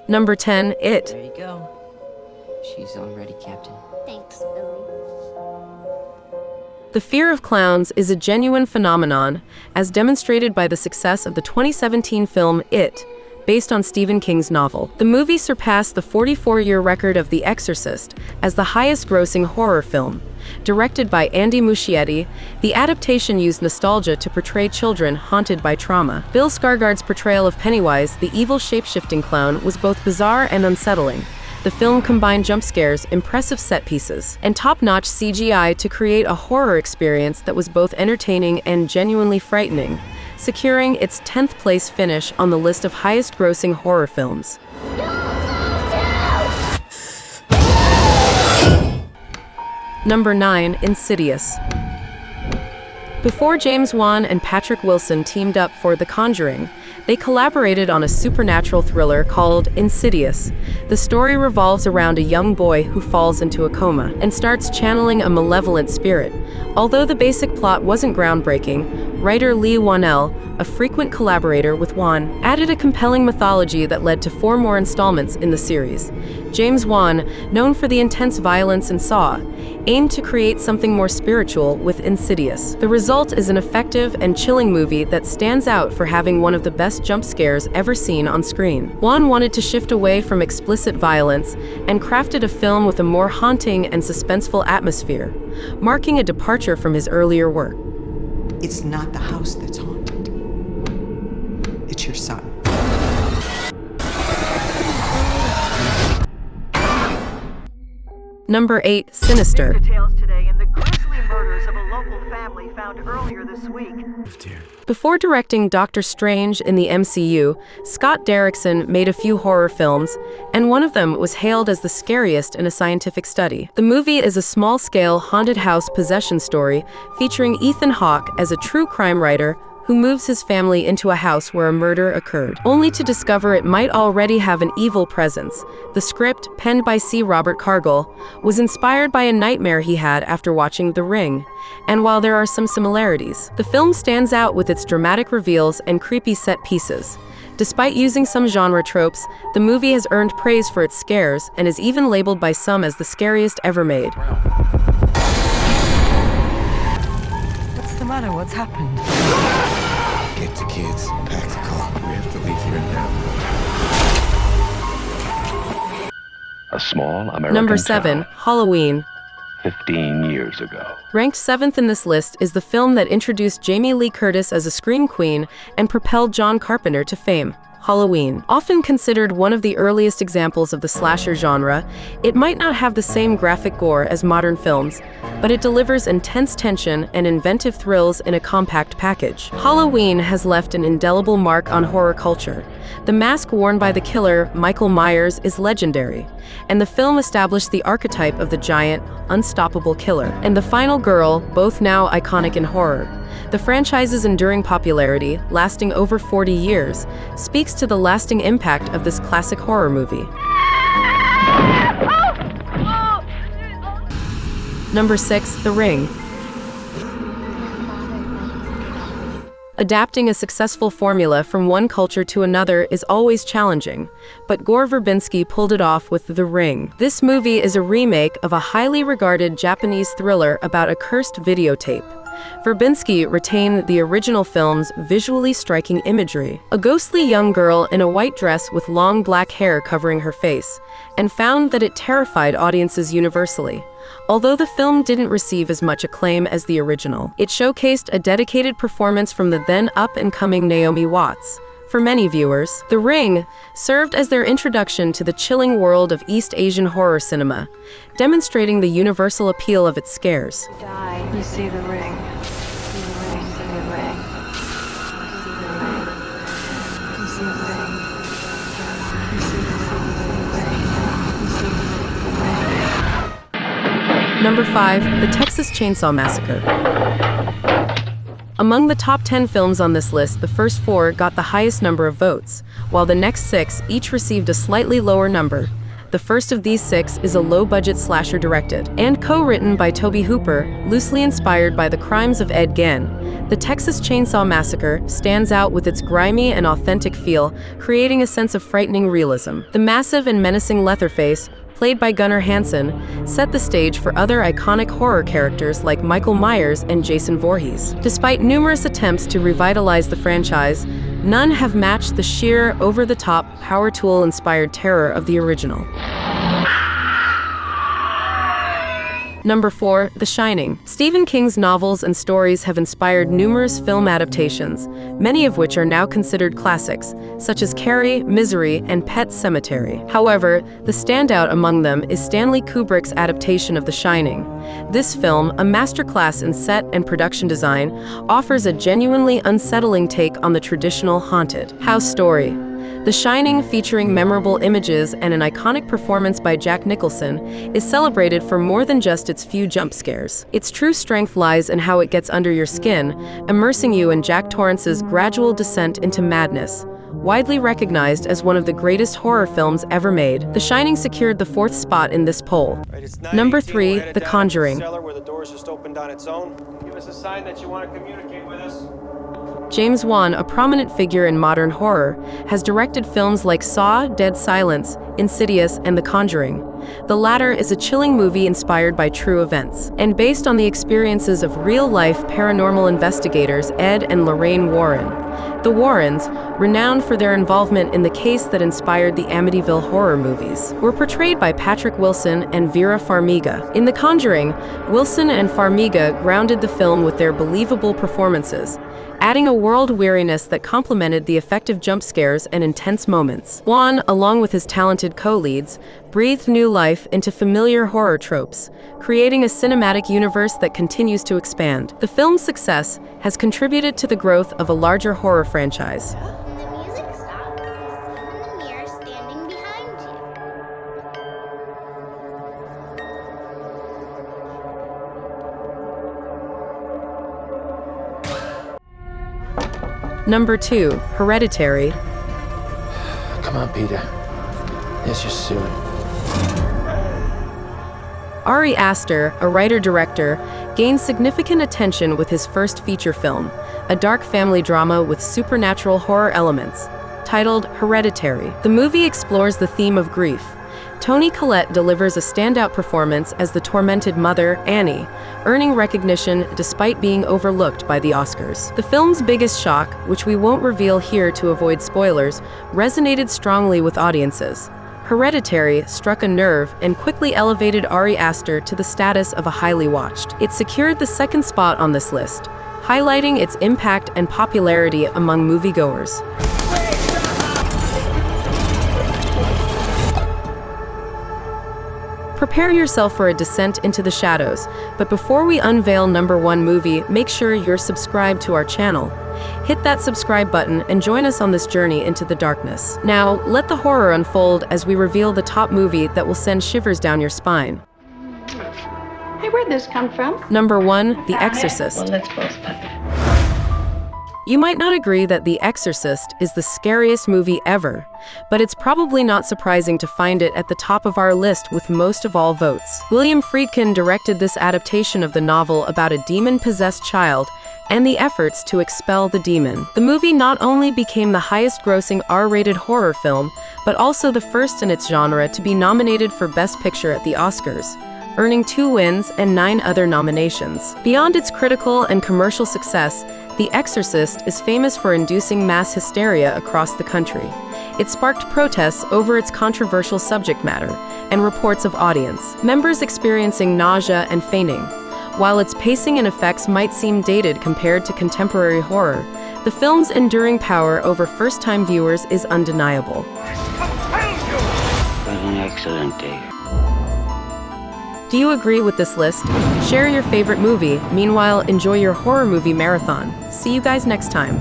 Number 10, It. There you go. She's all ready, Captain. Thanks, Billy. The fear of clowns is a genuine phenomenon, as demonstrated by the success of the 2017 film It, based on Stephen King's novel. The movie surpassed the 44-year record of The Exorcist as the highest-grossing horror film. Directed by Andy Muschietti, the adaptation used nostalgia to portray children haunted by trauma. Bill Skarsgård's portrayal of Pennywise, the evil shape-shifting clown, was both bizarre and unsettling. The film combined jump scares, impressive set pieces, and top-notch CGI to create a horror experience that was both entertaining and genuinely frightening, securing its 10th place finish on the list of highest-grossing horror films. Number 9, Insidious. Before James Wan and Patrick Wilson teamed up for The Conjuring, they collaborated on a supernatural thriller called Insidious. The story revolves around a young boy who falls into a coma and starts channeling a malevolent spirit. Although the basic plot wasn't groundbreaking, writer Lee Wanell, a frequent collaborator with Wan, added a compelling mythology that led to 4 more installments in the series. James Wan, known for the intense violence in Saw, aimed to create something more spiritual with Insidious. The result is an effective and chilling movie that stands out for having one of the best jump scares ever seen on screen. Wan wanted to shift away from explicit violence and crafted a film with a more haunting and suspenseful atmosphere, marking a departure from his earlier work. It's not the house that's haunted. It's your son. Number 8, Sinister. Details today in the grisly murders of a local family found earlier this week. Before directing Doctor Strange in the MCU, Scott Derrickson made a few horror films, and one of them was hailed as the scariest in a scientific study. The movie is a small-scale haunted house possession story featuring Ethan Hawke as a true crime writer who moves his family into a house where a murder occurred, only to discover it might already have an evil presence. The script, penned by C. Robert Cargill, was inspired by a nightmare he had after watching The Ring, and while there are some similarities, the film stands out with its dramatic reveals and creepy set pieces. Despite using some genre tropes, the movie has earned praise for its scares and is even labeled by some as the scariest ever made. What's the matter? What's happened? Get the kids, pack the car. We have to leave here now. A small American Number 7, town, Halloween. 15 years ago. Ranked 7th in this list is the film that introduced Jamie Lee Curtis as a scream queen and propelled John Carpenter to fame. Halloween. Often considered one of the earliest examples of the slasher genre, it might not have the same graphic gore as modern films, but it delivers intense tension and inventive thrills in a compact package. Halloween has left an indelible mark on horror culture. The mask worn by the killer, Michael Myers, is legendary, and the film established the archetype of the giant, unstoppable killer, and the final girl, both now iconic in horror. The franchise's enduring popularity, lasting over 40 years, speaks to the lasting impact of this classic horror movie. Number 6, The Ring. Adapting a successful formula from one culture to another is always challenging, but Gore Verbinski pulled it off with The Ring. This movie is a remake of a highly regarded Japanese thriller about a cursed videotape. Verbinski retained the original film's visually striking imagery. A ghostly young girl in a white dress with long black hair covering her face, and found that it terrified audiences universally. Although the film didn't receive as much acclaim as the original, it showcased a dedicated performance from the then up-and-coming Naomi Watts. For many viewers, The Ring served as their introduction to the chilling world of East Asian horror cinema, demonstrating the universal appeal of its scares. Die. You see the ring. See the ring. See the ring. See the ring. You see the ring. You see the ring. Number 5, The Texas Chainsaw Massacre. Among the top 10 films on this list, the first 4 got the highest number of votes, while the next 6 each received a slightly lower number. The first of these 6 is a low-budget slasher directed and co-written by Tobe Hooper, loosely inspired by the crimes of Ed Gein. The Texas Chainsaw Massacre stands out with its grimy and authentic feel, creating a sense of frightening realism. The massive and menacing Leatherface, played by Gunnar Hansen, set the stage for other iconic horror characters like Michael Myers and Jason Voorhees. Despite numerous attempts to revitalize the franchise, none have matched the sheer, over-the-top, power tool-inspired terror of the original. Number 4, The Shining. Stephen King's novels and stories have inspired numerous film adaptations, many of which are now considered classics, such as Carrie, Misery, and Pet Sematary. However, the standout among them is Stanley Kubrick's adaptation of The Shining. This film, a masterclass in set and production design, offers a genuinely unsettling take on the traditional haunted house story. The Shining, featuring memorable images and an iconic performance by Jack Nicholson, is celebrated for more than just its few jump scares. Its true strength lies in how it gets under your skin, immersing you in Jack Torrance's gradual descent into madness. Widely recognized as one of the greatest horror films ever made, The Shining secured the 4th spot in this poll. Number 3, The Conjuring. Where the doors just opened on its own. Give us a sign that you want to communicate with us. James Wan, a prominent figure in modern horror, has directed films like Saw, Dead Silence, Insidious, and The Conjuring. The latter is a chilling movie inspired by true events and based on the experiences of real-life paranormal investigators Ed and Lorraine Warren. The Warrens, renowned for their involvement in the case that inspired the Amityville horror movies, were portrayed by Patrick Wilson and Vera Farmiga. In The Conjuring, Wilson and Farmiga grounded the film with their believable performances, adding a world weariness that complemented the effective jump scares and intense moments. Wan, along with his talented co-leads, breathed new life into familiar horror tropes, creating a cinematic universe that continues to expand. The film's success has contributed to the growth of a larger horror franchise. When the music stops, you see in the mirror standing behind you. Number 2, Hereditary. Come on, Peter. Let's just do it. Ari Aster, a writer-director, gained significant attention with his first feature film, a dark family drama with supernatural horror elements, titled Hereditary. The movie explores the theme of grief. Toni Collette delivers a standout performance as the tormented mother, Annie, earning recognition despite being overlooked by the Oscars. The film's biggest shock, which we won't reveal here to avoid spoilers, resonated strongly with audiences. Hereditary struck a nerve and quickly elevated Ari Aster to the status of a highly watched. It secured the 2nd spot on this list, highlighting its impact and popularity among moviegoers. Prepare yourself for a descent into the shadows, but before we unveil number 1 movie, make sure you're subscribed to our channel. Hit that subscribe button and join us on this journey into the darkness. Now, let the horror unfold as we reveal the top movie that will send shivers down your spine. Hey, where'd this come from? Number 1, The Exorcist. Well, let's both put it. You might not agree that The Exorcist is the scariest movie ever, but it's probably not surprising to find it at the top of our list with most of all votes. William Friedkin directed this adaptation of the novel about a demon-possessed child and the efforts to expel the demon. The movie not only became the highest-grossing R-rated horror film, but also the first in its genre to be nominated for Best Picture at the Oscars, earning 2 wins and 9 other nominations. Beyond its critical and commercial success, The Exorcist is famous for inducing mass hysteria across the country. It sparked protests over its controversial subject matter and reports of audience members experiencing nausea and fainting. While its pacing and effects might seem dated compared to contemporary horror, the film's enduring power over first-time viewers is undeniable. What an excellent day. Do you agree with this list? Share your favorite movie. Meanwhile, enjoy your horror movie marathon. See you guys next time.